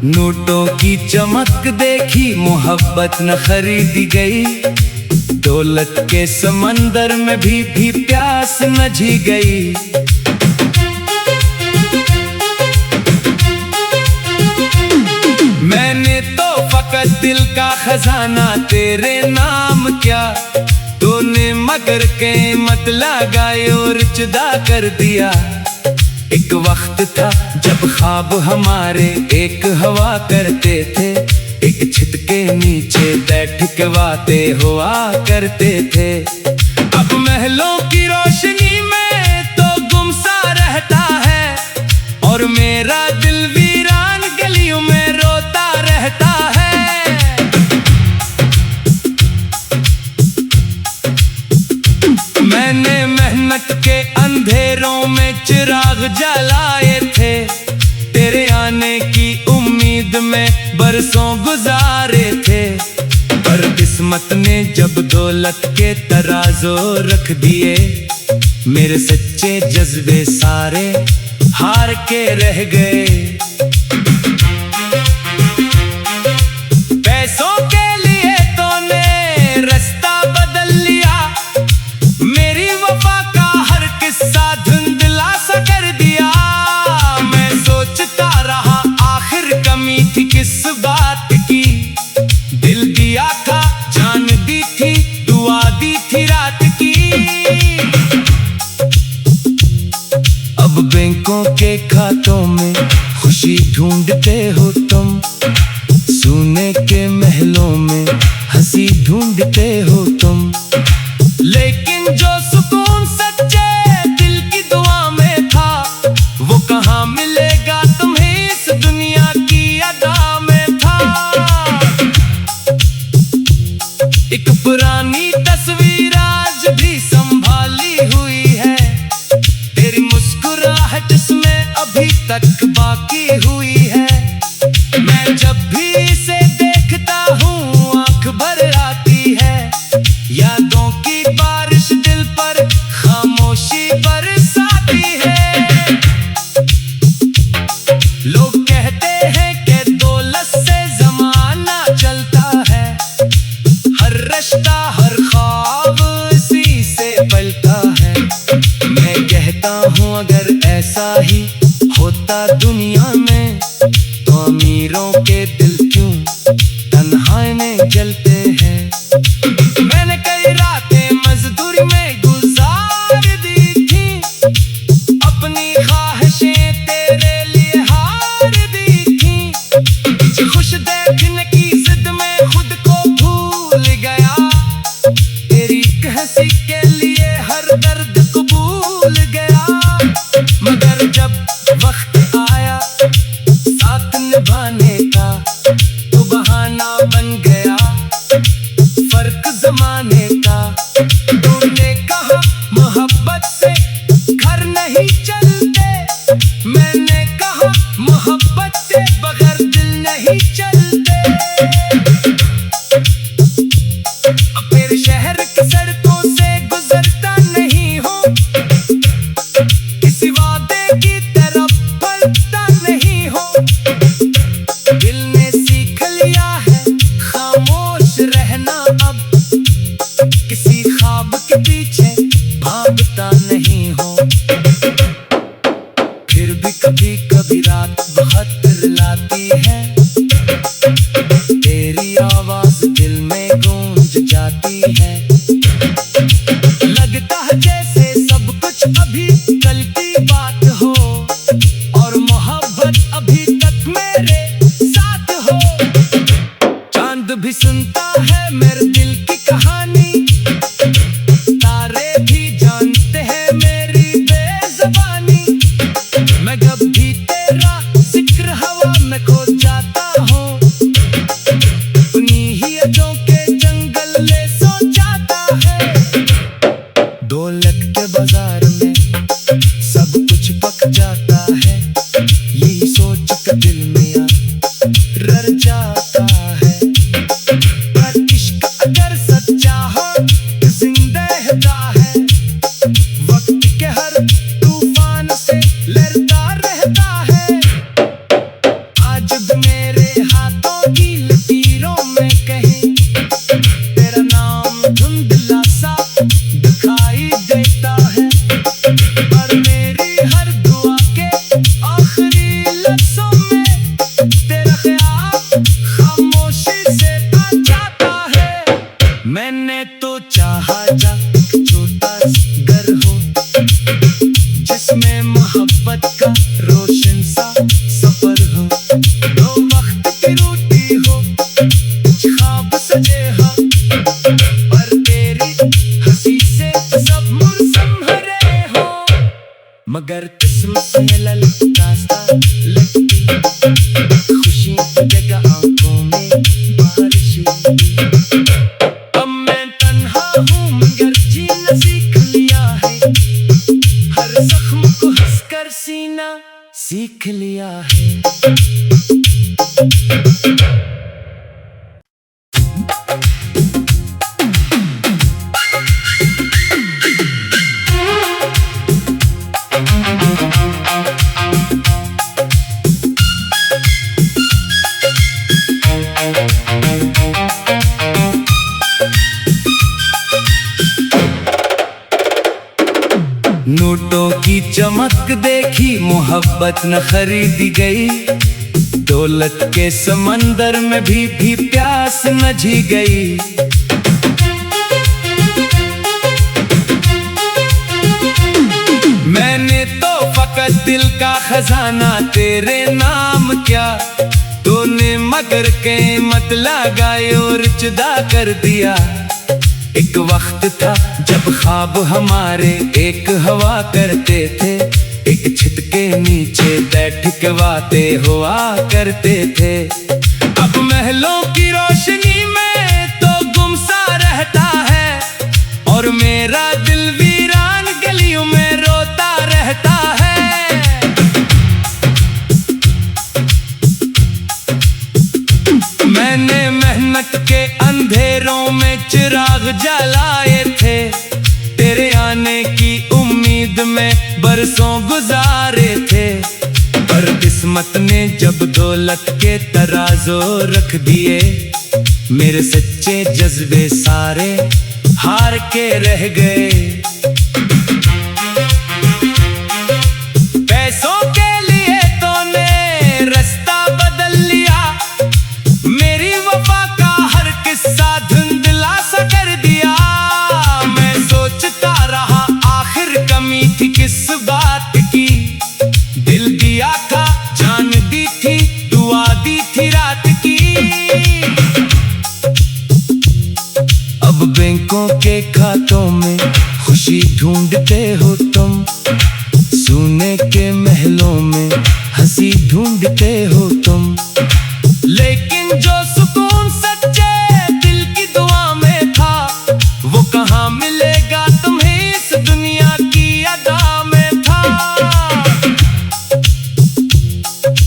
नोटों की चमक देखी मोहब्बत न खरीदी गई, दौलत के समंदर में भी प्यास न जी गई। मैंने तो फकत दिल का खजाना तेरे नाम किया, तूने मगर कीमत लगाई और जुदा कर दिया। एक वक्त था जब ख्वाब हमारे एक हवा करते थे, एक छत के नीचे बैठ के बातें हुआ करते थे। अब महलों की रोशनी में तो गुमसा रहता है, और मेरा दिल वीरान गलियों में रोता रहता है। मैंने मेहनत के अंधेरों में चिराग जलाए थे, तेरे आने की उम्मीद में बरसों गुजारे थे। पर किस्मत ने जब दौलत के तराजू रख दिए, मेरे सच्चे जज्बे सारे हार के रह गए। पैसों के लिए तूने रास्ता बदल लिया, मेरी वफा का हर किस्सा धुंधला सा कर दिया। मैं सोचता रहा आखिर कमी थी किस बात की, दिल दिया था जान दी थी दुआ दी थी रात की। अब बैंकों के खातों में खुशी ढूंढते हो तुम, सोने के महलों में हंसी ढूंढते हो तुम। लेकिन जो सुकून सच्चे दिल की दुआ में था, वो कहाँ मिलेगा तुम्हें इस दुनिया की अदा में था। एक पुरानी तस्वीर आज भी संभाली हुई है, तेरी मुस्कुराहट इसमें अभी तक बाकी हुई है। मैं जब भी इसे देखता हूँ आंख भर आती है, यादों की बारिश दिल पर खामोशी बरसाती है। लोग कहते हैं कि दौलत से जमाना चलता है, हर रिश्ता हर ख्वाब इसी से पलता है। मैं कहता हूँ अगर ऐसा ही होता दुनिया में, तो अमीरों के दिल क्यों तन्हाई में जलते हैं। मैंने कई रातें मजदूरी में गुजार दी थी, अपनी ख्वाहिशें तेरे लिए हार दी थी। तुझे खुश देखने की जिद में खुद को भूल गया, तेरी हंसी के लिए हर दर्द को भूल गया। मगर जब वक्त आया साथ निभाने का, तो बहाना बन गया फर्क जमाने का। तूने कहा मोहब्बत से घर नहीं चलते, मैंने कहा मोहब्बत से बगैर दिल नहीं चलते। फिर शहर की सड़कों से गुजरता नहीं हूँ, किसी वादे की तरफ बढ़ता नहीं हूँ। दिल ने सीख लिया है खामोश रहना अब, किसी ख्वाब के पीछे भागता नहीं हूँ। फिर भी कभी कभी रात बहुत रुलाती है, तेरी आवाज दिल में गूंज जाती है। लगता है जैसे सब कुछ अभी कल की बात हो, और मोहब्बत अभी तक मेरे साथ हो। चांद भी सुनता है मेरे दिल की कहानी, तारे भी जानते हैं मेरी बेज़बानी। मैं जब भी तेरा जिक्र हवा में खो जाता हूँ, उन्हीं ही यादों के जंगल में सो जाता है। दौलत के बाजार में मगर किस्मत में ललकारता लगती, खुशी की जगह आंखों में बारिश होती। अब मैं तन्हा हूँ मगर जीना सीख लिया है, हर जख्म को हंसकर सीना सीख लिया है। नोटों की चमक देखी मोहब्बत न खरीदी गई, दौलत के समंदर में भी प्यास न जी गई। मैंने तो फकत दिल का खजाना तेरे नाम क्या, तूने मगर कीमत लगाई और जुदा कर दिया। एक वक्त था जब ख्वाब हमारे एक हवा करते थे, एक छत के नीचे बैठ के बातें हुआ करते थे। अब महलों की रोशनी में तो गुमसा रहता है, और मेरा दिल वीरान गलियों में रोता रहता है। मैंने मेहनत के अंधेरों में चिराग जलाए थे, तेरे आने की उम्मीद में बरसों गुजारे थे। पर किस्मत ने जब दौलत के तराजू रख दिए, मेरे सच्चे जज्बे सारे हार के रह गए। पैसों के लिए तूने रास्ता बदल लिया, मेरी वफा का हर किस्सा धुंधला सा कर दिया। मैं सोचता रहा आखिर कमी थी किस बात की, दिल दिया था जान दी थी दुआ दी थी रात की। अब बैंकों के खातों में खुशी ढूंढते हो तुम, सोने के महलों में हंसी ढूंढते हो तुम। लेकिन जो सुकून सच्चे दिल की दुआ में था, वो कहाँ मिलेगा तुम्हें इस दुनिया की अदा में था।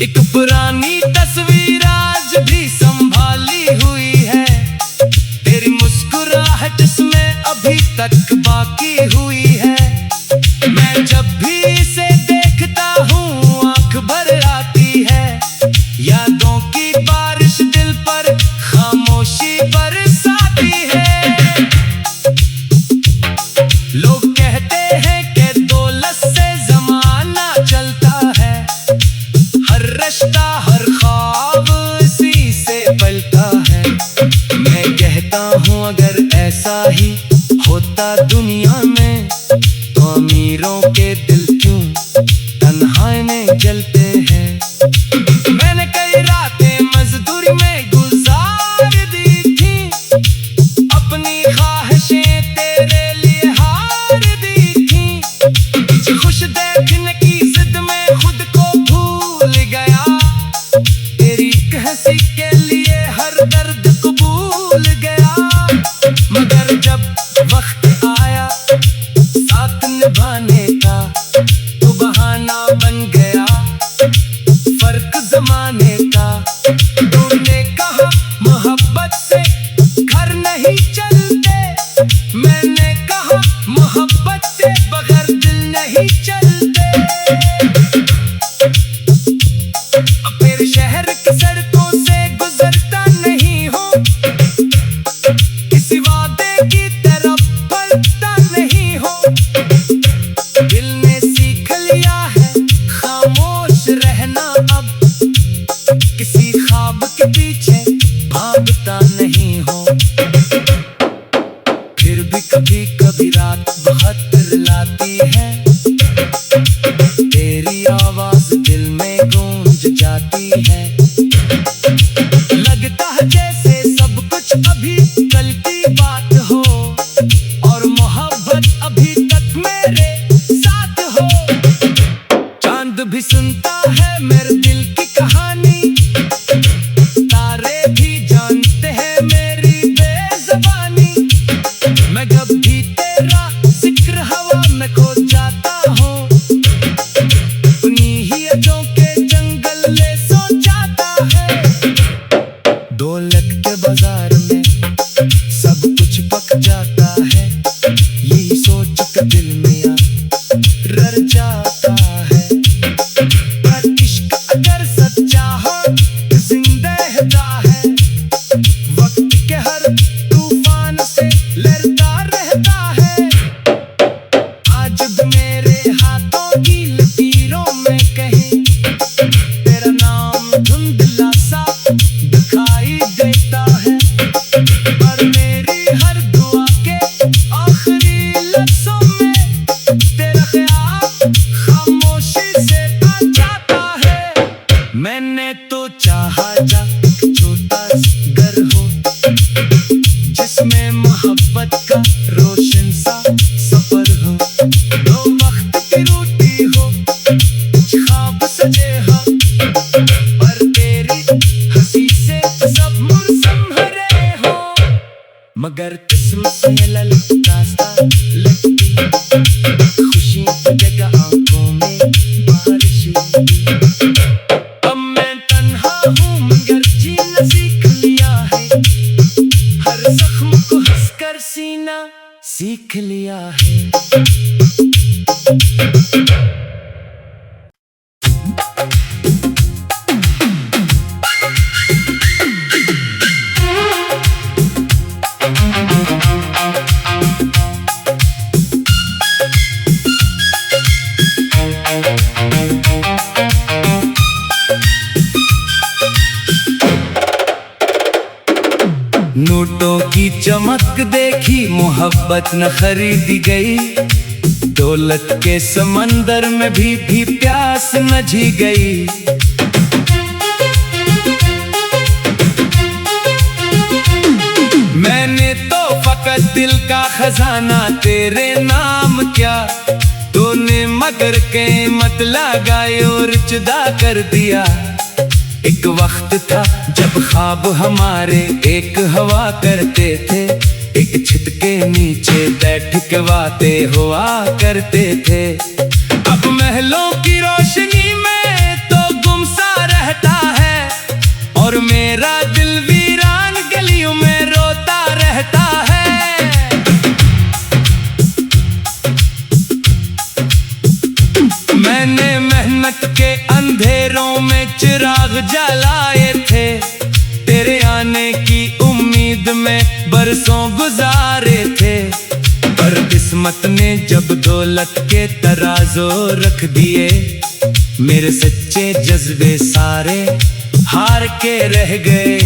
एक पुरानी तस्वीर आज भी संभाली हुई है, तेरी मुस्कुराहट इसमें अभी तक बाकी हुई है। मैं जब भी इसे देखता हूँ आंख भर आती है, यादों की बारिश दिल पर खामोशी बरसाती है। लोग कहते हैं कि दौलत से जमाना चलता है, हर रिश्ता हर ख्वाब इसी से पलता है। मैं कहता हूँ अगर ऐसा ही होता दुनिया में, तो अमीरों के दिल क्यों तन्हाई में जलते हैं। मैंने कई रातें मजदूरी में गुजार दी थी, अपनी ख्वाहिशें तेरे लिए हार दी थी। तुझे खुश देखने की जिद में खुद को भूल गया, तेरी एक हंसी के लिए हर दर्द को भूल गया। मगर जब वक्त आया साथ निभाने का, तो बहाना बन गया फर्क जमाने का। तूने कहा मोहब्बत से घर नहीं चलते, मैंने कहा मोहब्बत से बगैर दिल नहीं चलते। अब मेरे शहर की सड़कों से गुजरता नहीं हूँ, किसी वादे की तरफ बढ़ता नहीं हूँ। मेरे हाथों की लकीरों में कहीं तेरा नाम धुंधला सा दिखाई देता है। पर मेरी हर दुआ के आखिरी लफ्जों में तेरा ख्याल खामोशी से आ जाता है। मैंने तो चाहा जा छोटा घर हो जिसमें मोहब्बत का रोशन सा सफर हो, दो वक्त की रोटी हो, कुछ ख्वाब सजे हो, पर तेरी हंसी से सब मुरझे हो। मगर किस्मत से ललकता सा लगती खुशी की जगह आंखों में बारिश होती। अब मैं तन्हा हूँ मगर जीना सीख लिया है, हर जख्म को हंसकर सीना सीख लिया है। नोटों की चमक देखी मोहब्बत न खरीदी गई, दौलत के समंदर में भी प्यास न जी गई। मैंने तो फकत दिल का खजाना तेरे नाम क्या, तूने मगर कीमत लगाई और जुदा कर दिया। एक वक्त था जब ख्वाब हमारे एक हवा करते थे, एक छत के नीचे बैठ के बातें हुआ करते थे। अब महलों की रोशनी में तो गुमसा रहता है और मेरा दिल वीरान गलियों में रोता रहता है। मैंने मेहनत के अंधेरों में चिराग जलाए थे, तेरे आने की उम्मीद में बरसों गुजारे थे। पर किस्मत ने जब दौलत के तराजू रख दिए, मेरे सच्चे जज्बे सारे हार के रह गए।